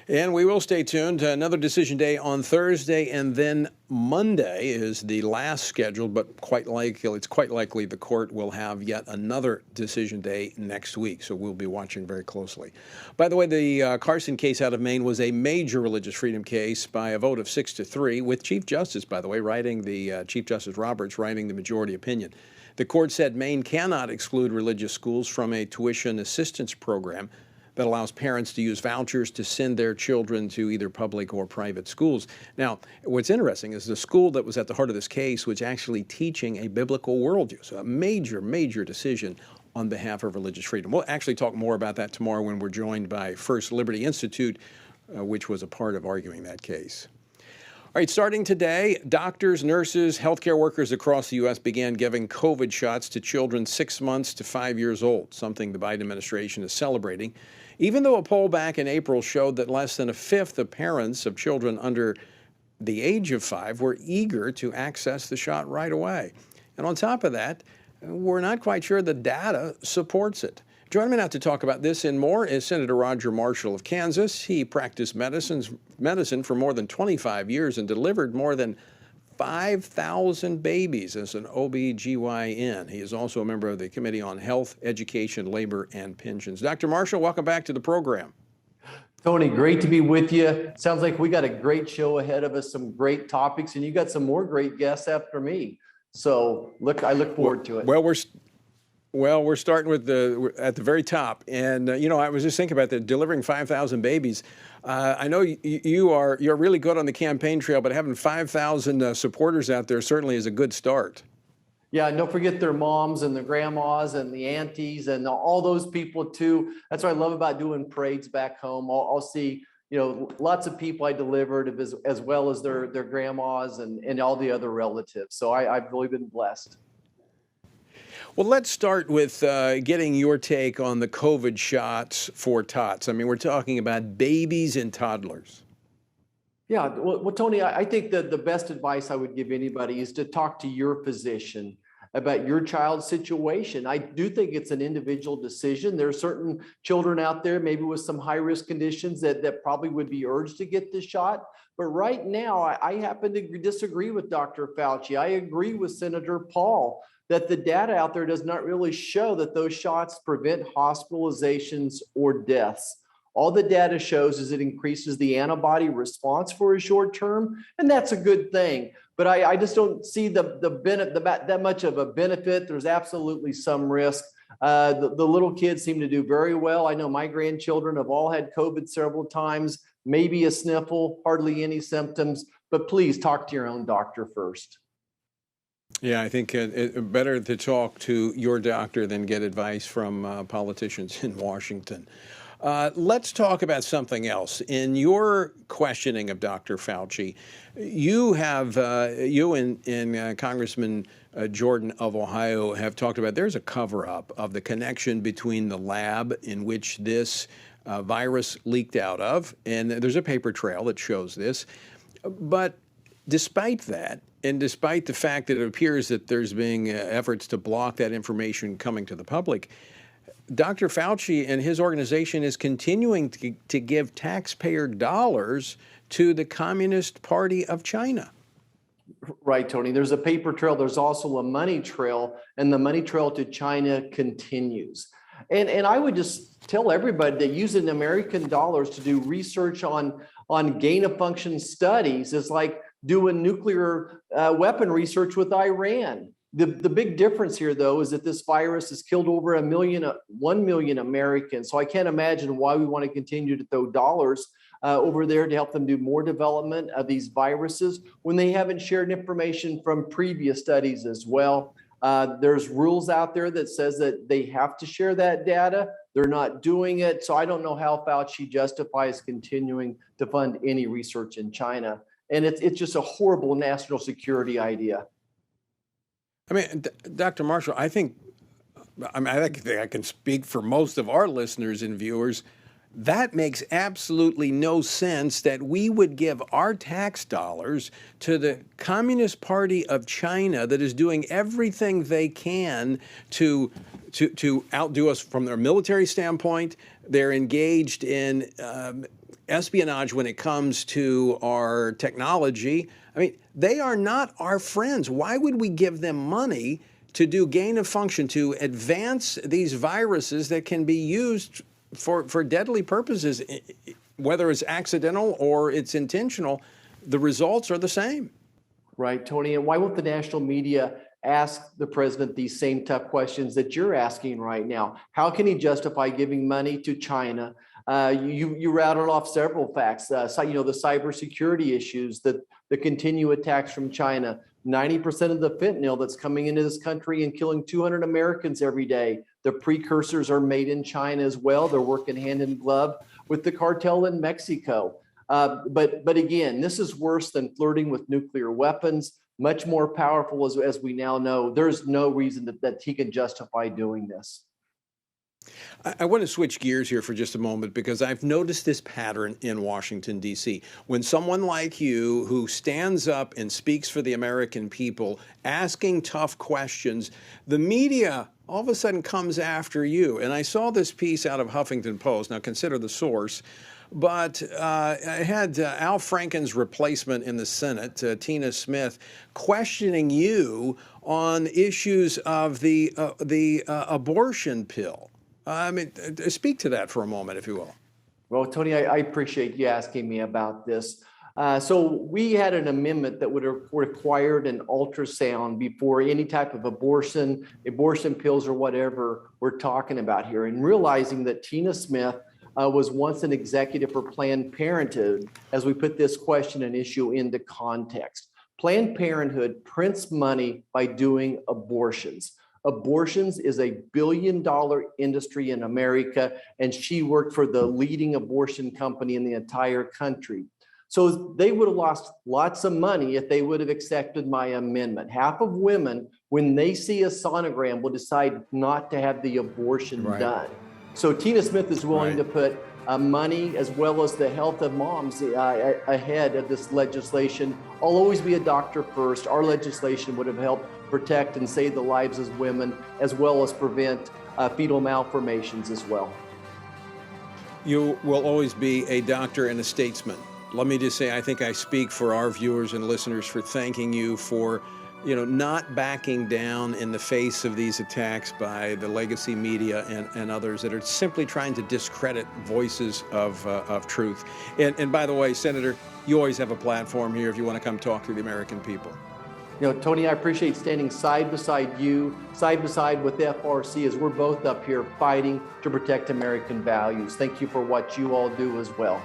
And we will stay tuned. Another decision day on Thursday, and then Monday is the last scheduled, but it's quite likely the court will have yet another decision day next week. So we'll be watching very closely. By the way, the Carson case out of Maine was a major religious freedom case by a vote of 6-3, with Chief Justice, by the way, Chief Justice Roberts writing the majority opinion. The court said Maine cannot exclude religious schools from a tuition assistance program that allows parents to use vouchers to send their children to either public or private schools. Now, what's interesting is the school that was at the heart of this case was actually teaching a biblical worldview. So a major, major decision on behalf of religious freedom. We'll actually talk more about that tomorrow when we're joined by First Liberty Institute, which was a part of arguing that case. All right, starting today, doctors, nurses, healthcare workers across the U.S. began giving COVID shots to children 6 months to 5 years old, something the Biden administration is celebrating, even though a poll back in April showed that less than a fifth of parents of children under the age of 5 were eager to access the shot right away. And on top of that, we're not quite sure the data supports it. Joining me now to talk about this and more is Senator Roger Marshall of Kansas. He practiced medicine for more than 25 years and delivered more than 5,000 babies as an OB/GYN. He is also a member of the Committee on Health, Education, Labor, and Pensions. Dr. Marshall, welcome back to the program. Tony, great to be with you. Sounds like we got a great show ahead of us, some great topics, and you got some more great guests after me. So I look forward to it. We're starting at the very top, and I was just thinking about delivering 5,000 babies. I know you're really good on the campaign trail, but having 5,000 supporters out there certainly is a good start. Yeah, and don't forget their moms and their grandmas and the aunties and all those people too. That's what I love about doing parades back home. I'll see lots of people I delivered as well as their grandmas and all the other relatives. So I've really been blessed. Well, let's start with getting your take on the COVID shots for tots. I mean, we're talking about babies and toddlers. Yeah, well, Tony, I think that the best advice I would give anybody is to talk to your physician about your child's situation. I do think it's an individual decision. There are certain children out there, maybe with some high-risk conditions that probably would be urged to get the shot. But right now, I happen to disagree with Dr. Fauci. I agree with Senator Paul that the data out there does not really show that those shots prevent hospitalizations or deaths. All the data shows is it increases the antibody response for a short term, and that's a good thing. But I just don't see that much of a benefit. There's absolutely some risk. The little kids seem to do very well. I know my grandchildren have all had COVID several times, maybe a sniffle, hardly any symptoms, but please talk to your own doctor first. Yeah, I think it's better to talk to your doctor than get advice from politicians in Washington. Let's talk about something else. In your questioning of Dr. Fauci, you and Congressman Jordan of Ohio have talked about there's a cover-up of the connection between the lab in which this virus leaked out of, and there's a paper trail that shows this. But despite that, and despite the fact that it appears that there's being efforts to block that information coming to the public, Dr. Fauci and his organization is continuing to give taxpayer dollars to the Communist Party of China. Right, Tony. There's a paper trail. There's also a money trail, and the money trail to China continues. And I would just tell everybody that using American dollars to do research on gain-of-function studies is like doing nuclear weapon research with Iran. The big difference here, though, is that this virus has killed over 1 million Americans. So I can't imagine why we want to continue to throw dollars over there to help them do more development of these viruses when they haven't shared information from previous studies as well. There's rules out there that says that they have to share that data. They're not doing it. So I don't know how Fauci justifies continuing to fund any research in China. And it's just a horrible national security idea. I mean, Dr. Marshall, I think I can speak for most of our listeners and viewers. That makes absolutely no sense that we would give our tax dollars to the Communist Party of China that is doing everything they can to to outdo us from their military standpoint. They're engaged in espionage when it comes to our technology. I mean, they are not our friends. Why would we give them money to do gain of function, to advance these viruses that can be used for deadly purposes? Whether it's accidental or it's intentional, the results are the same. Right, Tony. And why won't the national media ask the president these same tough questions that you're asking right now? How can he justify giving money to China? You rattled off several facts. The cybersecurity issues, the continued attacks from China. 90% of the fentanyl that's coming into this country and killing 200 Americans every day. The precursors are made in China as well. They're working hand in glove with the cartel in Mexico. But again, this is worse than flirting with nuclear weapons, much more powerful as we now know. There's no reason that he can justify doing this. I want to switch gears here for just a moment because I've noticed this pattern in Washington, D.C. When someone like you, who stands up and speaks for the American people, asking tough questions, the media all of a sudden comes after you. And I saw this piece out of Huffington Post. Now, consider the source. But I had Al Franken's replacement in the Senate, Tina Smith, questioning you on issues of the abortion pill. I mean, speak to that for a moment, if you will. Well, Tony, I appreciate you asking me about this. So we had an amendment that would have required an ultrasound before any type of abortion pills or whatever we're talking about here. And realizing that Tina Smith was once an executive for Planned Parenthood, as we put this question and issue into context. Planned Parenthood prints money by doing abortions. Abortions is a billion-dollar industry in America, and she worked for the leading abortion company in the entire country. So they would have lost lots of money if they would have accepted my amendment. Half of women, when they see a sonogram, will decide not to have the abortion done. So Tina Smith is willing to put money as well as the health of moms ahead of this legislation. I'll always be a doctor first. Our legislation would have helped protect and save the lives of women, as well as prevent fetal malformations as well. You will always be a doctor and a statesman. Let me just say, I think I speak for our viewers and listeners for thanking you for not backing down in the face of these attacks by the legacy media and others that are simply trying to discredit voices of truth. And by the way, Senator, you always have a platform here if you want to come talk to the American people. Tony, I appreciate standing side beside you, side by side with FRC, as we're both up here fighting to protect American values. Thank you for what you all do as well.